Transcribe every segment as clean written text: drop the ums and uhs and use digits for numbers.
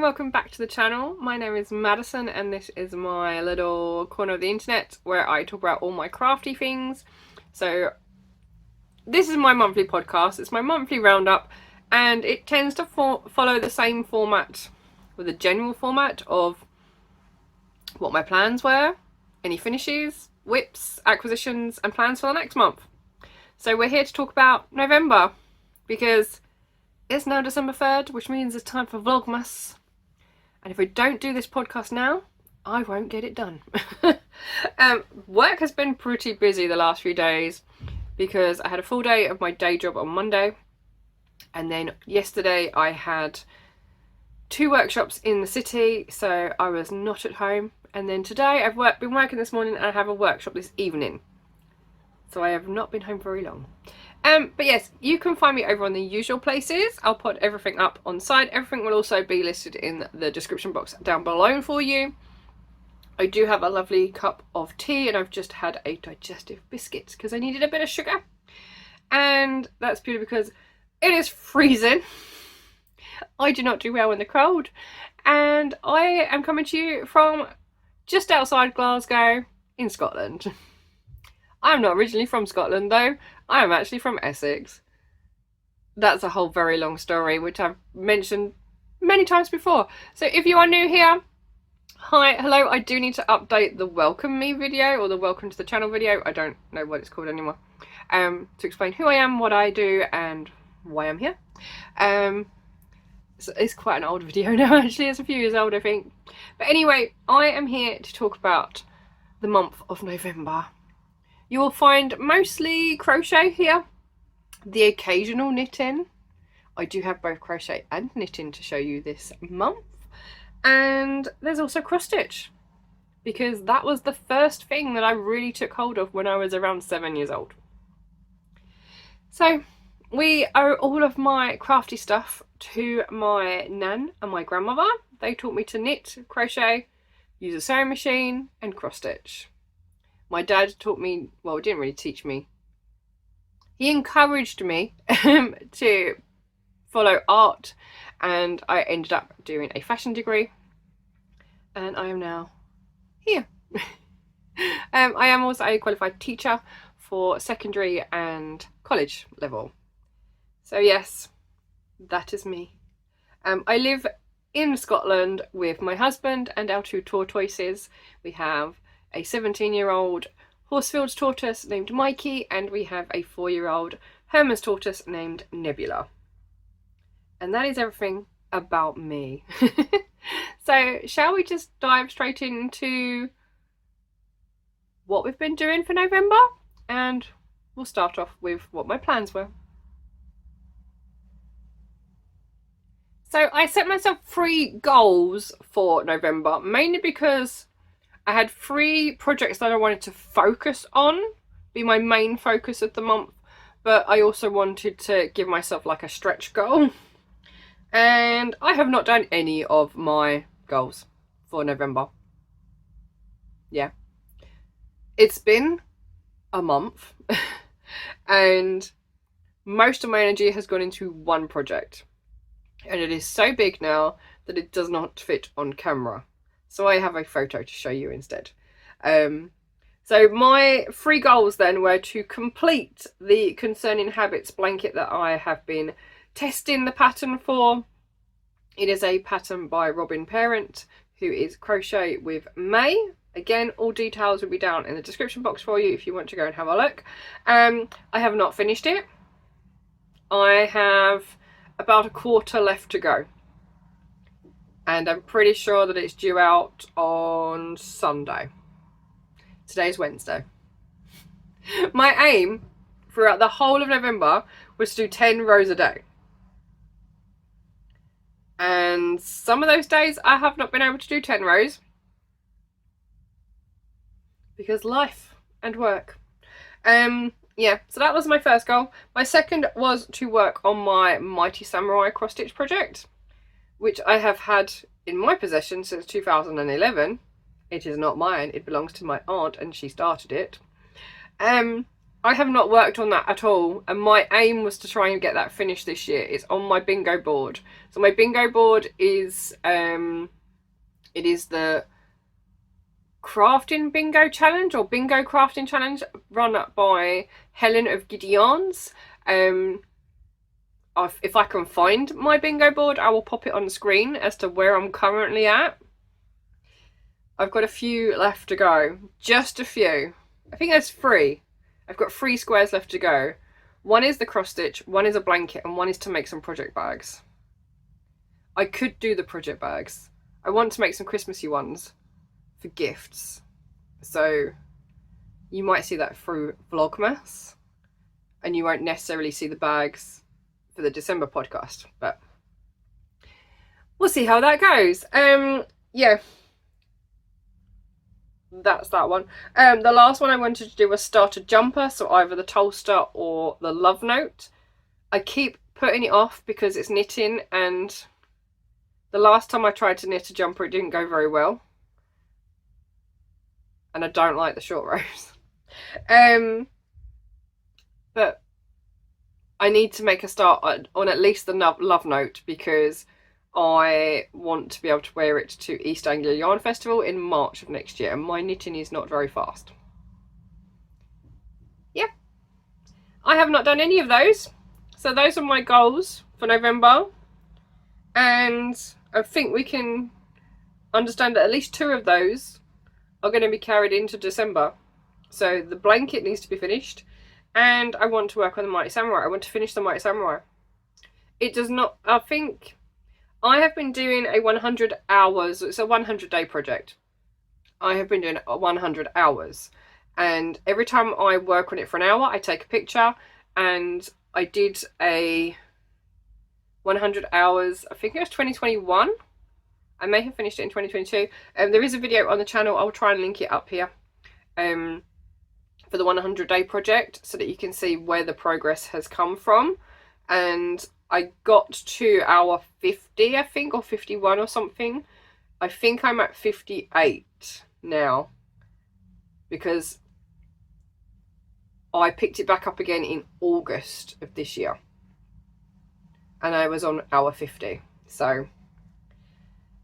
welcome back to the channel. My name is Maddison and this is my little corner of the internet where I talk about all my crafty things. So this is my monthly podcast. It's my monthly roundup and it tends to follow the same format, with a general format of what my plans were, any finishes, whips, acquisitions and plans for the next month. So we're here to talk about November because it's now December 3rd, which means it's time for Vlogmas. And if we don't do this podcast now, I won't get it done. Work has been pretty busy the last few days because I had a full day of my day job on Monday. And then yesterday I had 2 workshops in the city, so I was not at home. And then today I've been working this morning and I have a workshop this evening. So I have not been home very long. But yes, you can find me over on the usual places. I'll put everything up on site. Everything will also be listed in the description box down below for you. I do have a lovely cup of tea and I've just had a digestive biscuit because I needed a bit of sugar. And that's purely because it is freezing. I do not do well in the cold. And I am coming to you from just outside Glasgow in Scotland. I'm not originally from Scotland though. I am actually from Essex. That's a whole very long story which I've mentioned many times before. So if you are new here, hi, hello, I do need to update the welcome me video or the welcome to the channel video. I don't know what it's called anymore. To explain who I am, what I do and why I'm here. So it's quite an old video now actually. It's a few years old I think. But anyway, I am here to talk about the month of November. You will find mostly crochet here, the occasional knitting. I do have both crochet and knitting to show you this month. And there's also cross stitch, because that was the first thing that I really took hold of when I was around 7 years old. So we owe all of my crafty stuff to my nan and my grandmother. They taught me to knit, crochet, use a sewing machine and cross stitch. My dad taught me, well, he didn't really teach me. He encouraged me to follow art and I ended up doing a fashion degree and I am now here. I am also a qualified teacher for secondary and college level. So yes, that is me. I live in Scotland with my husband and our 2 tortoises. We have a 17-year-old Horsfield's tortoise named Mikey and we have a 4-year-old Herman's tortoise named Nebula. And that is everything about me. So shall we just dive straight into what we've been doing for November? And we'll start off with what my plans were. So I set myself 3 goals for November, mainly because I had 3 projects that I wanted to focus on, be my main focus of the month, but I also wanted to give myself like a stretch goal. And I have not done any of my goals for November. Yeah. It's been a month and most of my energy has gone into one project. And it is so big now that it does not fit on camera. So I have a photo to show you instead. So my 3 goals then were to complete the Concerning Habits blanket that I have been testing the pattern for. It is a pattern by Robin Parent, who is Crochet with May. Again, all details will be down in the description box for you if you want to go and have a look. I have not finished it. I have about a quarter left to go. And I'm pretty sure that it's due out on Sunday. Today's Wednesday. My aim throughout the whole of November was to do 10 rows a day. And some of those days I have not been able to do 10 rows. Because life and work. Yeah, so that was my first goal. My second was to work on my Mighty Samurai cross stitch project, which I have had in my possession since 2011. It is not mine, it belongs to my aunt and she started it. I have not worked on that at all, and my aim was to try and get that finished this year. It's on my bingo board. So my bingo board is it is the crafting bingo challenge, or bingo crafting challenge, run by Helen of Gideon's. If I can find my bingo board, I will pop it on the screen as to where I'm currently at. I've got a few left to go, just a few. I think there's 3. I've got 3 squares left to go. One is the cross stitch, one is a blanket, and one is to make some project bags. I could do the project bags. I want to make some Christmassy ones for gifts. So you might see that through Vlogmas, and you won't necessarily see the bags for the December podcast, but we'll see how that goes. Yeah. That's that one. The last one I wanted to do was start a jumper, so either the Tolster or the Love Note. I keep putting it off because it's knitting, and the last time I tried to knit a jumper it didn't go very well, and I don't like the short rows. But I need to make a start on at least the Love Note, because I want to be able to wear it to East Anglia Yarn Festival in March of next year, and my knitting is not very fast. Yeah, I have not done any of those, so those are my goals for November, and I think we can understand that at least 2 of those are going to be carried into December. So the blanket needs to be finished, and I want to work on the Mighty Samurai. I want to finish the Mighty Samurai. It does not, I think, I have been doing a 100 hours, it's a 100-day project. I have been doing 100 hours. And every time I work on it for an hour, I take a picture. And I did a 100 hours, I think it was 2021. I may have finished it in 2022. There is a video on the channel, I'll try and link it up here. For the 100-day project, so that you can see where the progress has come from. And I got to hour 50, I think, or 51 or something. I think I'm at 58 now, because I picked it back up again in August of this year, and I was on hour 50. So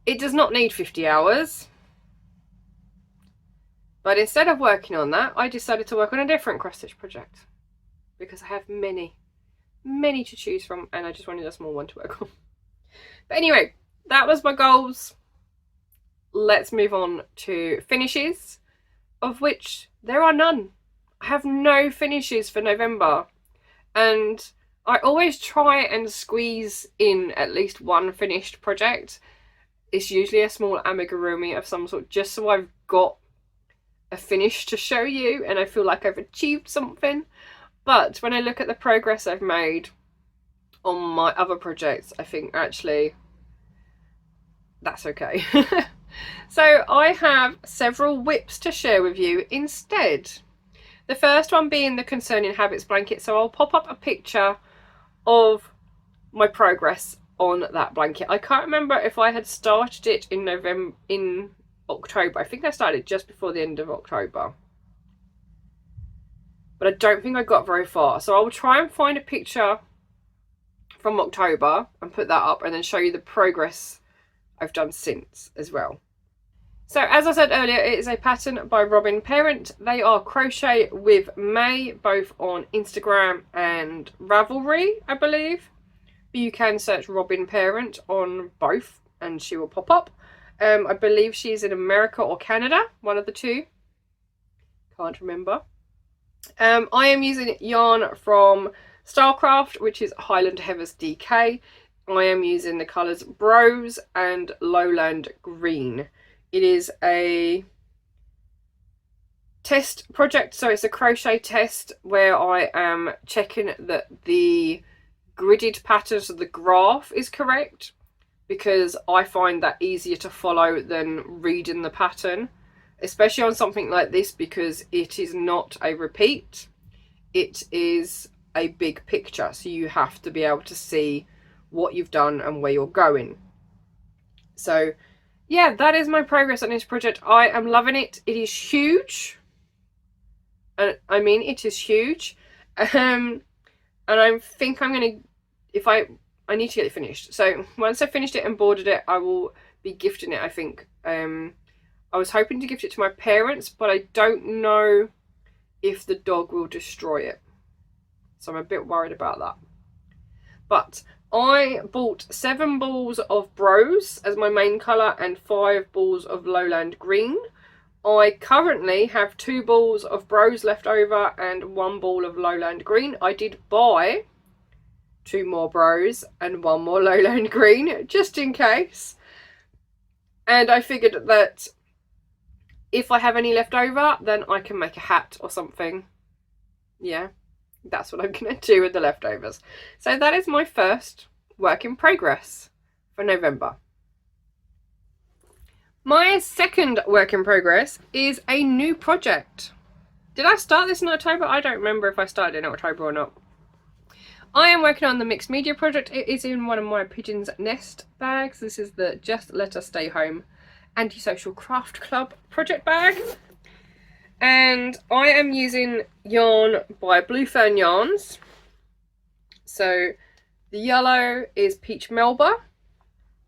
it does not need 50 hours. But instead of working on that, I decided to work on a different cross-stitch project, because I have many to choose from, and I just wanted a small one to work on. But anyway, that was my goals. Let's move on to finishes, of which there are none. I have no finishes for November, and I always try and squeeze in at least one finished project. It's usually a small amigurumi of some sort, just so I've got a finish to show you and I feel like I've achieved something. But when I look at the progress I've made on my other projects, I think actually that's okay. So I have several whips to share with you instead. The first one being the Concerning Habits blanket. So I'll pop up a picture of my progress on that blanket. I can't remember if I had started it in October. I think I started just before the end of October, but I don't think I got very far. So I will try and find a picture from October and put that up, and then show you the progress I've done since as well. So as I said earlier, it is a pattern by Robin Parent. They are Crochet with May, both on Instagram and Ravelry, I believe. But you can search Robin Parent on both and she will pop up. I believe she's in America or Canada, one of the two. Can't remember. I am using yarn from Stylecraft, which is Highland Heathers DK. I am using the colours Brose and Lowland Green. It is a test project, so it's a crochet test where I am checking that the gridded pattern, so the graph, is correct, because I find that easier to follow than reading the pattern, especially on something like this, because it is not a repeat, it is a big picture, so you have to be able to see what you've done and where you're going. So yeah, that is my progress on this project. I am loving it. It is huge. and I mean it is huge. And I think I'm gonna, if I need to get it finished. So once I've finished it and boarded it, I will be gifting it, I think. I was hoping to gift it to my parents, but I don't know if the dog will destroy it. So I'm a bit worried about that. But I bought 7 balls of Bros as my main colour and 5 balls of Lowland Green. I currently have 2 balls of Bros left over and 1 ball of Lowland Green. I did buy 2 more Bros and 1 more Lowland Green, just in case. And I figured that if I have any left over, then I can make a hat or something. Yeah, that's what I'm going to do with the leftovers. So that is my first work in progress for November. My second work in progress is a new project. Did I start this in October? I don't remember if I started in October or not. I am working on the mixed media project. It is in one of my Pigeon's Nest bags. This is the Just Let Us Stay Home Antisocial Craft Club project bag. And I am using yarn by Blue Fern Yarns. So the yellow is Peach Melba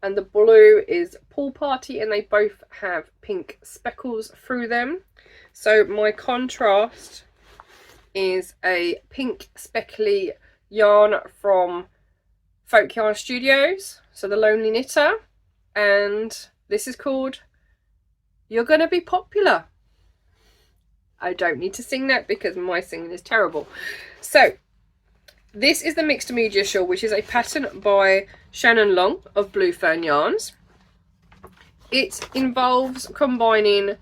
and the blue is Pool Party, and they both have pink speckles through them. So my contrast is a pink speckly yarn from Folk Yarn Studios, so the Lonely Knitter, and this is called You're Gonna Be Popular. I don't need to sing that because my singing is terrible. So this is the mixed media shawl, which is a pattern by Shannon Long of Blue Fern Yarns. It involves combining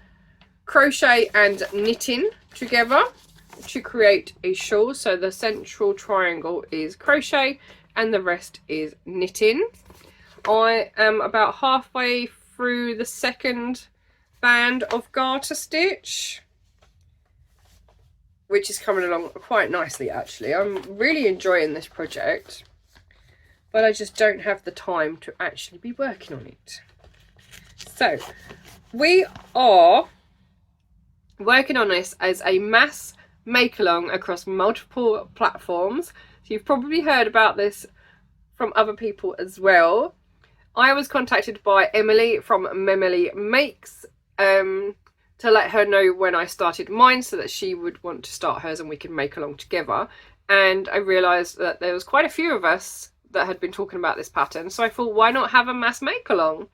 crochet and knitting together to create a shawl. So the central triangle is crochet and the rest is knitting. I am about halfway through the second band of garter stitch, which is coming along quite nicely actually. I'm really enjoying this project, but I just don't have the time to actually be working on it. So we are working on this as a mass make along across multiple platforms. So you've probably heard about this from other people as well. I was contacted by Emily from Memily Makes to let her know when I started mine so that she would want to start hers and we could make along together. And I realised that there was quite a few of us that had been talking about this pattern, so I thought, why not have a mass make along?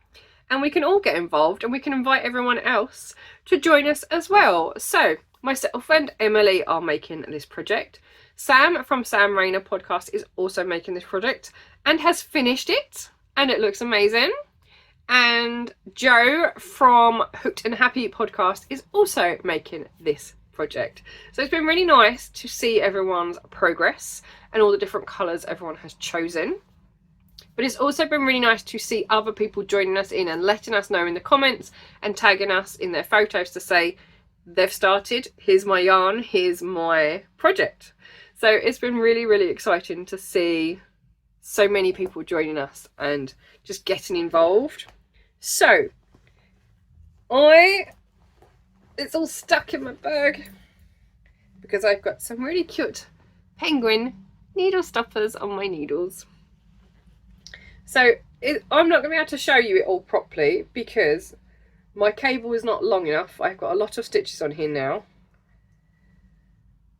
And we can all get involved and we can invite everyone else to join us as well. So myself and Emily are making this project. Sam from Sam Rayner Podcast is also making this project and has finished it, and it looks amazing. And Joe from Hooked and Happy Podcast is also making this project. So it's been really nice to see everyone's progress and all the different colours everyone has chosen. But it's also been really nice to see other people joining us in and letting us know in the comments and tagging us in their photos to say they've started, here's my yarn, here's my project. So it's been really, really exciting to see so many people joining us and just getting involved. So it's all stuck in my bag because I've got some really cute penguin needle stoppers on my needles. So I'm not going to be able to show you it all properly because my cable is not long enough. I've got a lot of stitches on here now.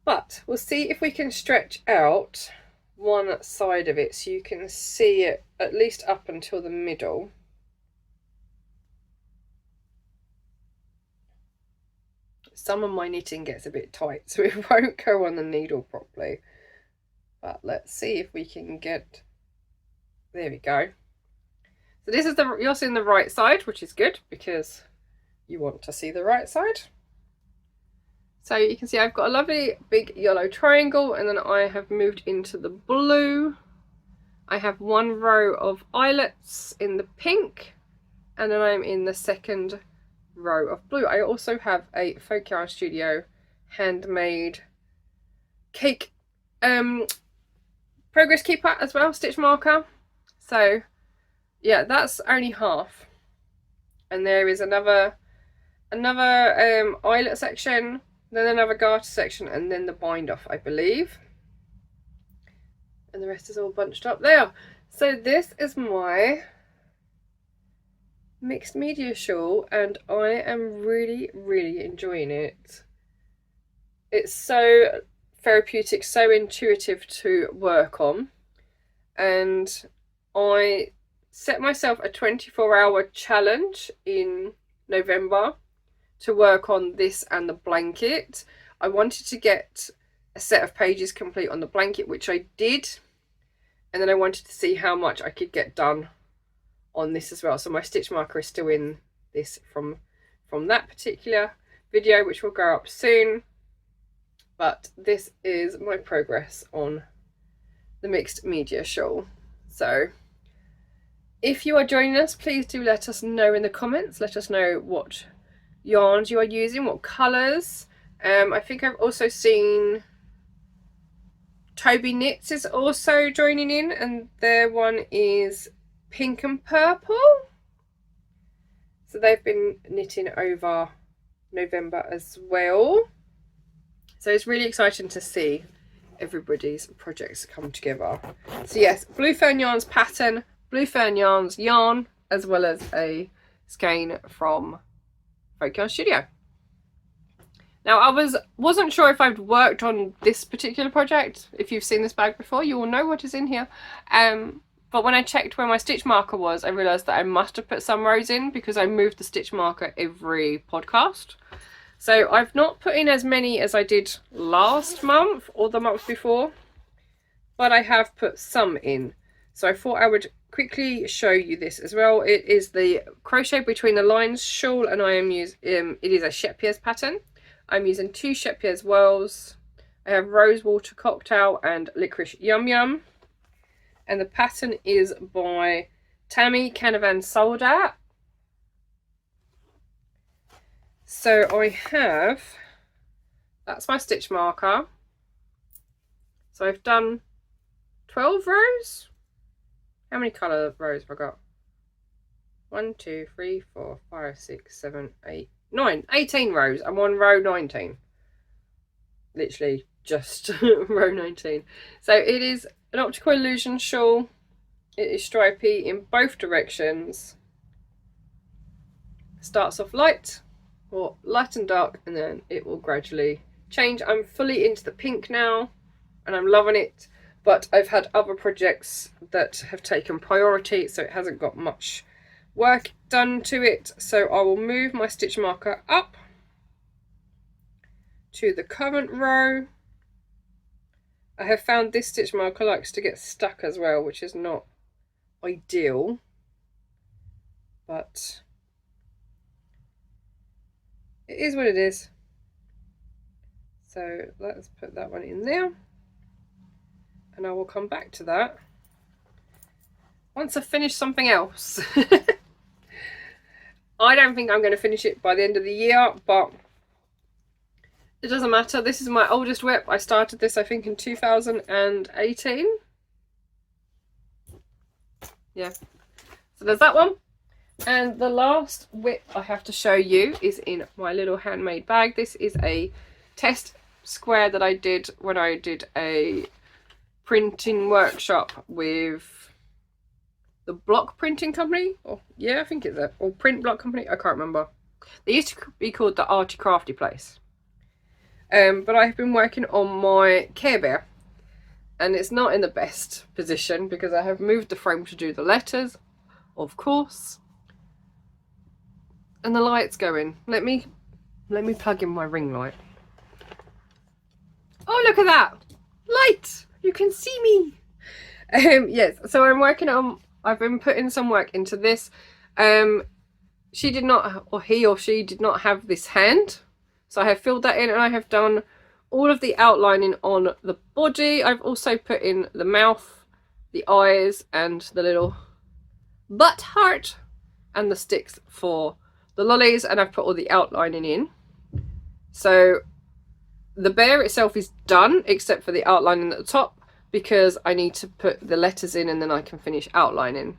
But we'll see if we can stretch out one side of it so you can see it at least up until the middle. Some of my knitting gets a bit tight, so it won't go on the needle properly. But let's see if we can get... There we go. So this is you're seeing the right side, which is good because you want to see the right side. So you can see I've got a lovely big yellow triangle, and then I have moved into the blue. I have one row of eyelets in the pink, and then I'm in the second row of blue. I also have a Folk Yarn Studio handmade cake progress keeper as well, stitch marker. So yeah, that's only half, and there is another eyelet section then another garter section, and then the bind off, I believe. And the rest is all bunched up there. So this is my mixed media shawl, and I am really, really enjoying it. It's so therapeutic, so intuitive to work on. And I set myself a 24-hour challenge in November to work on this and the blanket. I wanted to get a set of pages complete on the blanket, which I did, and then I wanted to see how much I could get done on this as well. So my stitch marker is still in this from that particular video, which will go up soon, but this is my progress on the mixed media shawl. So if you are joining us, please do let us know in the comments. Let us know what yarns you are using, what colours. I think I've also seen Toby Knits is also joining in, and their one is pink and purple. So they've been knitting over November as well. So it's really exciting to see everybody's projects come together. So yes, Blue Fern Yarns pattern, Blue Fern Yarns yarn, as well as a skein from Folk Yarn Studio. Now I wasn't sure if I'd worked on this particular project. If you've seen this bag before, you will know what is in here. But when I checked where my stitch marker was, I realised that I must have put some rows in because I moved the stitch marker every podcast. So I've not put in as many as I did last month or the month before, but I have put some in. So I thought I would quickly show you this as well. It is the Crochet Between the Lines shawl, and I am using it is a Shepier's pattern. I'm using 2 Shepier's whirls. I have Rose Water Cocktail and Licorice Yum Yum, and the pattern is by Tammy Canavan Soldat. So I have, that's my stitch marker. So I've done 12 rows. How many colour rows have I got? 1, 2, 3, 4, 5, 6, 7, 8, 9, 18 rows. I'm on row 19. Literally just row 19. So it is an optical illusion shawl. It is stripy in both directions. Starts off light, or light and dark, and then it will gradually change. I'm fully into the pink now and I'm loving it, but I've had other projects that have taken priority, so it hasn't got much work done to it. So I will move my stitch marker up to the current row. I have found this stitch marker likes to get stuck as well, which is not ideal, but it is what it is. So let's put that one in there, and I will come back to that once I've finished something else. I don't think I'm going to finish it by the end of the year, but it doesn't matter. This is my oldest whip. I started this, I think, in 2018. Yeah. So there's that one. And the last whip I have to show you is in my little handmade bag. This is a test square that I did when I did a printing workshop with the block printing company. Or yeah, I think it's a or print block company. I can't remember. They used to be called the Arty Crafty place. But I have been working on my Care Bear, and it's not in the best position because I have moved the frame to do the letters, of course. And the light's going. Let me plug in my ring light. Oh, look at that light! You can see me. Yes, so I'm working on. I've been putting some work into this. She did not, or he or she did not have this hand, so I have filled that in, and I have done all of the outlining on the body. I've also put in the mouth, the eyes, and the little butt heart, and the sticks for the lollies, and I've put all the outlining in. So the bear itself is done, except for the outlining at the top, because I need to put the letters in and then I can finish outlining.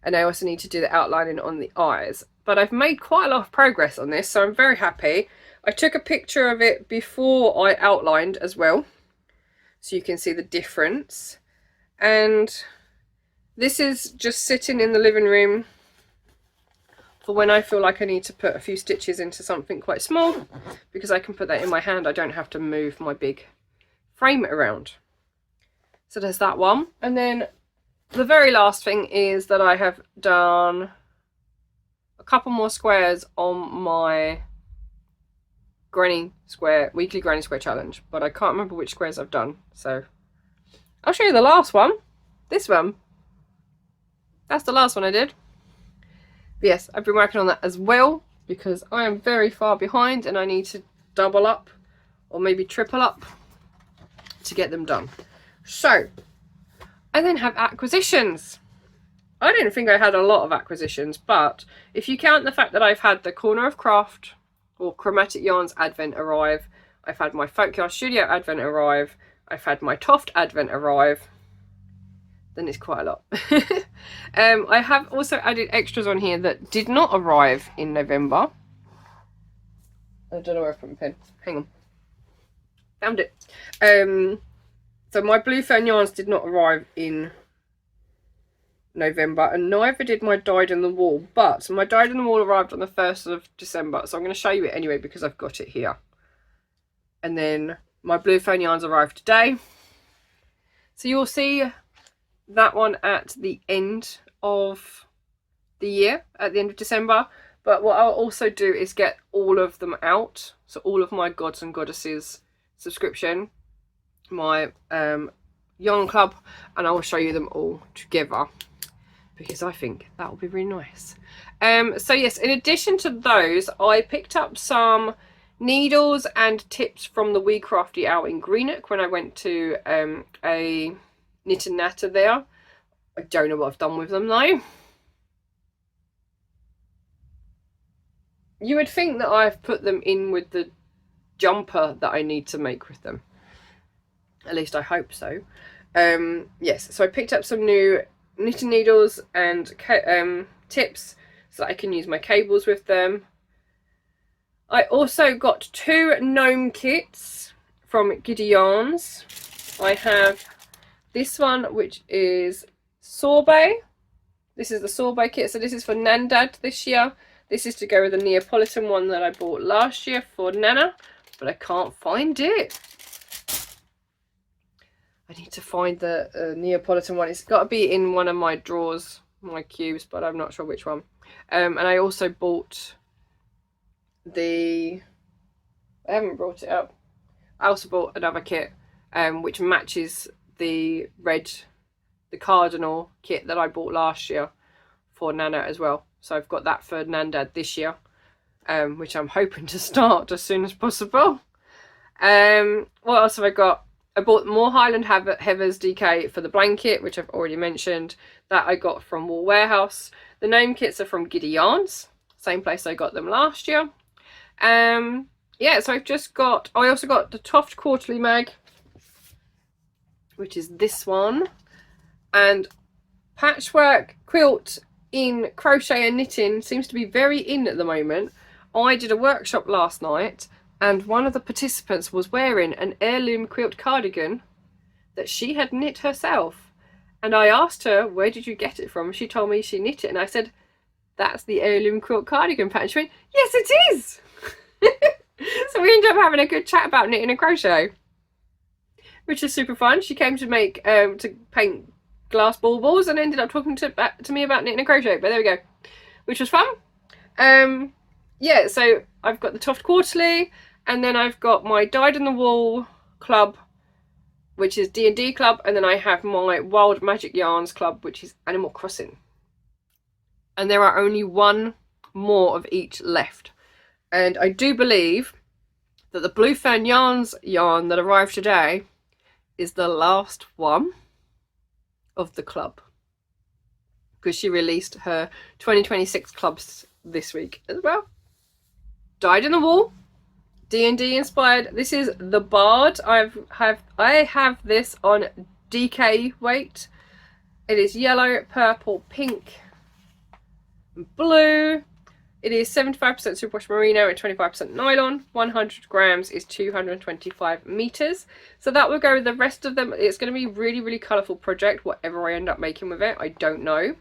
and I also need to do the outlining on the eyes. But I've made quite a lot of progress on this, so I'm very happy. I took a picture of it before I outlined as well, so you can see the difference. And this is just sitting in the living room for when I feel like I need to put a few stitches into something quite small, because I can put that in my hand. I don't have to move my big frame around. So there's that one. And then the very last thing is that I have done a couple more squares on my weekly granny square challenge, but I can't remember which squares I've done, so I'll show you the last one. This one, that's the last one I did. But yes, I've been working on that as well, because I am very far behind and I need to double up or maybe triple up to get them done. So I then have acquisitions. I didn't think I had a lot of acquisitions, but if you count the fact that I've had the Corner of Craft or Chromatic Yarns Advent arrive, I've had my Folk Yarn Studio Advent arrive, I've had my Toft Advent arrive, then it's quite a lot. I have also added extras on here that did not arrive in November. I don't know where I put my pen. Hang on. Found it. So my Blue Fern yarns did not arrive in November, and neither did my Dyed in the Wool, but my Dyed in the Wool arrived on the 1st of December, so I'm going to show you it anyway because I've got it here. And then my Blue Fern yarns arrived today, so you'll see that one at the end of the year, at the end of December. But what I'll also do is get all of them out, so all of my Gods and Goddesses subscription, my yarn club, and I will show you them all together, because I think that will be really nice. So yes, in addition to those, I picked up some needles and tips from the Wee Crafty out in Greenock when I went to a knit and natter there. I don't know what I've done with them though. You would think that I've put them in with the jumper that I need to make with them. At least I hope so. Yes, so I picked up some new knitting needles and tips so that I can use my cables with them. I also got 2 gnome kits from Giddy Yarns. I have this one, which is sorbet. This is the sorbet kit, so this is for Nandad this year. This is to go with the Neapolitan one that I bought last year for Nana, but I can't find it. I need to find the Neapolitan one. It's got to be in one of my drawers, my cubes, but I'm not sure which one. And I also bought I haven't brought it up. I also bought another kit which matches the cardinal kit that I bought last year for Nana as well. So I've got that for Nandad this year, which I'm hoping to start as soon as possible. What else have I got? I bought more Highland Heathers DK for the blanket, which I've already mentioned. That I got from Wool Warehouse. The gnome kits are from Giddy Yarns, same place I got them last year. Yeah, so I also got the Toft Quarterly Mag, which is this one. And patchwork quilt in crochet and knitting seems to be very in at the moment. I did a workshop last night, and one of the participants was wearing an heirloom quilt cardigan that she had knit herself. And I asked her, where did you get it from? She told me she knit it, and I said, that's the heirloom quilt cardigan pattern. She went, yes it is! So we ended up having a good chat about knitting and crochet, which is super fun. She came to paint glass baubles and ended up talking to me about knitting and crochet, but there we go, which was fun. Yeah, so I've got the Toft Quarterly, and then I've got my Dyed in the Wool club, which is D&D club, and then I have my Wild Magic Yarns club, which is Animal Crossing. And there are only one more of each left. And I do believe that the Blue Fern Yarns yarn that arrived today is the last one of the club, because she released her 2026 clubs this week as well. Dyed in the Wool, D&D inspired. This is the Bard. I have this on DK weight. It is yellow, purple, pink Blue, it is 75% superwash merino and 25% nylon. 100 grams is 225 meters. So that will go with the rest of them. It's going to be a really, really colourful project, whatever I end up making with it. I don't know.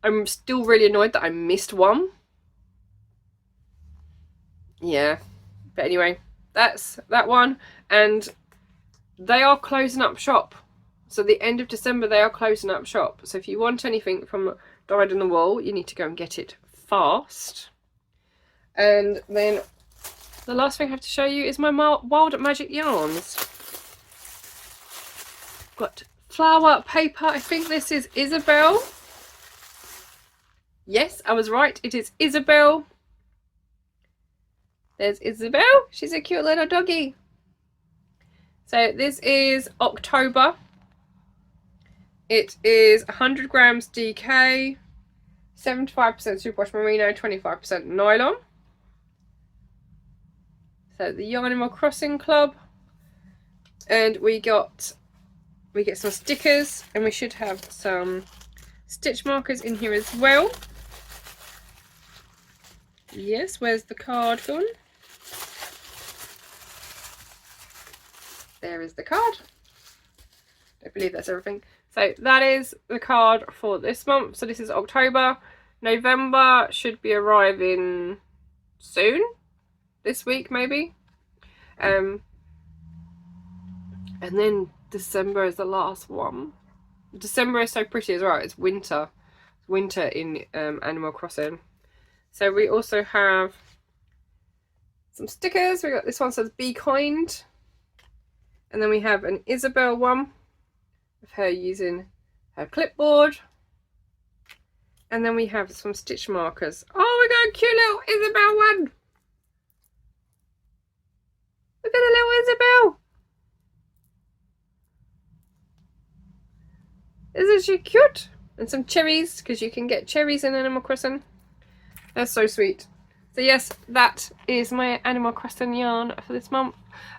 I'm still really annoyed that I missed one. Yeah. But anyway, that's that one. And they are closing up shop. So the end of December, they are closing up shop. So if you want anything from Dyed on the Wall, you need to go and get it fast. And then the last thing I have to show you is my Wild Magic yarns. Got flower paper. I think this is Isabel. Yes, I was right. It is Isabel. There's Isabel. She's a cute little doggy. So this is October. It is 100 grams DK, 75% superwash merino, 25% nylon. So the Animal Crossing Club. And we get some stickers, and we should have some stitch markers in here as well. Yes, where's the card gone? There is the card. I believe that's everything. So that is the card for this month. So this is October. November should be arriving soon. This week maybe. And then December is the last one. December is so pretty as well. It's winter. It's winter in Animal Crossing. So we also have some stickers. We got this one says Be Kind. And then we have an Isabel one of her using her clipboard. And then we have some stitch markers. Oh, we got a cute little Isabel one. Look at a little Isabel. Isn't she cute? And some cherries, because you can get cherries in Animal Crossing. That's so sweet. So yes, that is my Animal Crossing yarn for this month,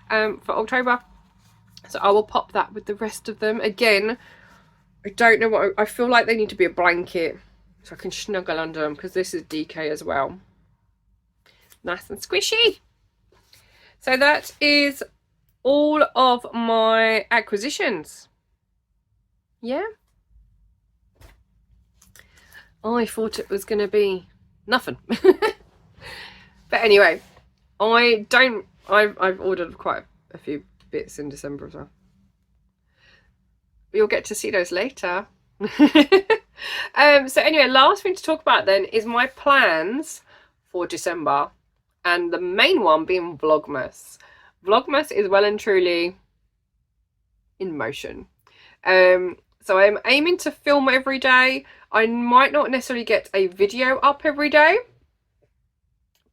for October. So I will pop that with the rest of them. Again, I don't know what, I feel like they need to be a blanket so I can snuggle under them, because this is DK as well. Nice and squishy. So that is all of my acquisitions. Yeah. I thought it was going to be nothing. But anyway, I've ordered quite a few bits in December as well. You'll get to see those later. So anyway, last thing to talk about then is my plans for December, and the main one being Vlogmas. Vlogmas is well and truly in motion. So I'm aiming to film every day. I might not necessarily get a video up every day,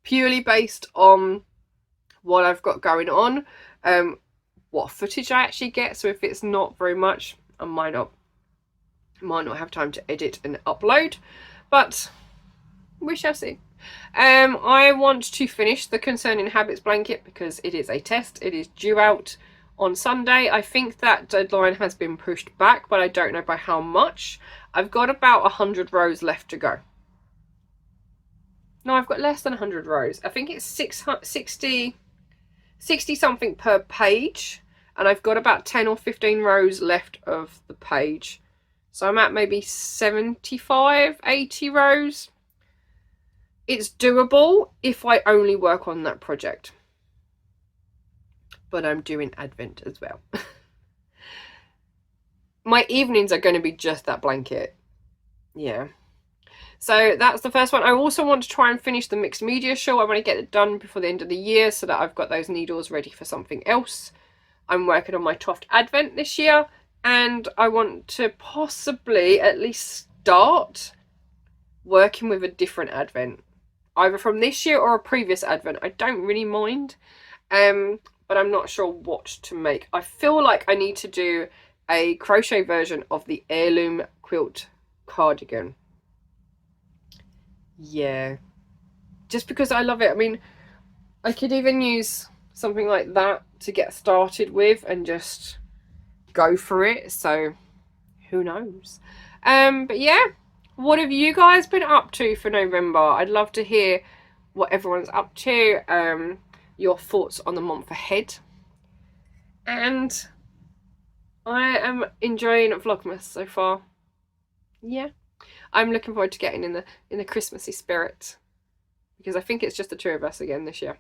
purely based on what I've got going on, what footage I actually get. So if it's not very much, I might not have time to edit and upload, but we shall see. I want to finish the Concerning Habits blanket because it is a test. It is due out on Sunday. I think that deadline has been pushed back, but I don't know by how much. I've got about 100 rows left to go. No, I've got less than 100 rows. I think it's 60 something per page, and I've got about 10 or 15 rows left of the page. So I'm at maybe 75, 80 rows. It's doable if I only work on that project. But I'm doing Advent as well. My evenings are going to be just that blanket. Yeah. So that's the first one. I also want to try and finish the mixed media shawl. I want to get it done before the end of the year so that I've got those needles ready for something else. I'm working on my Toft Advent this year, and I want to possibly at least start working with a different Advent, either from this year or a previous Advent. I don't really mind, but I'm not sure what to make. I feel like I need to do a crochet version of the heirloom quilt cardigan. Yeah, just because I love it. I mean, I could even use something like that to get started with and just go for it. So who knows? But yeah, what have you guys been up to for November? I'd love to hear what everyone's up to, your thoughts on the month ahead. And I am enjoying Vlogmas so far. Yeah, I'm looking forward to getting in the Christmassy spirit, because I think it's just the two of us again this year.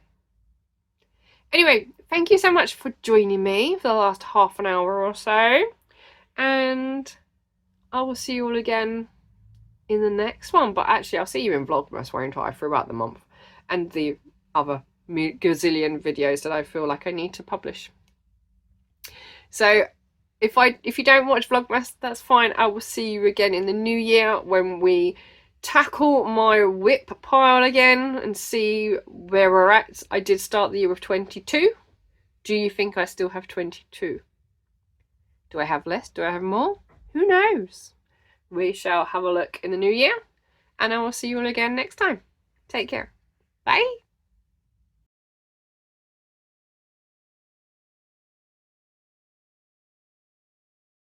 Anyway, thank you so much for joining me for the last half an hour or so, and I will see you all again in the next one. But actually, I'll see you in Vlogmas, won't I, throughout the month, and the other gazillion videos that I feel like I need to publish. So if you don't watch Vlogmas, that's fine. I will see you again in the new year when we tackle my whip pile again and see where we're at. I did start the year with 22. Do you think I still have 22? Do I have less? Do I have more? Who knows? We shall have a look in the new year, and I will see you all again next time. Take care. Bye.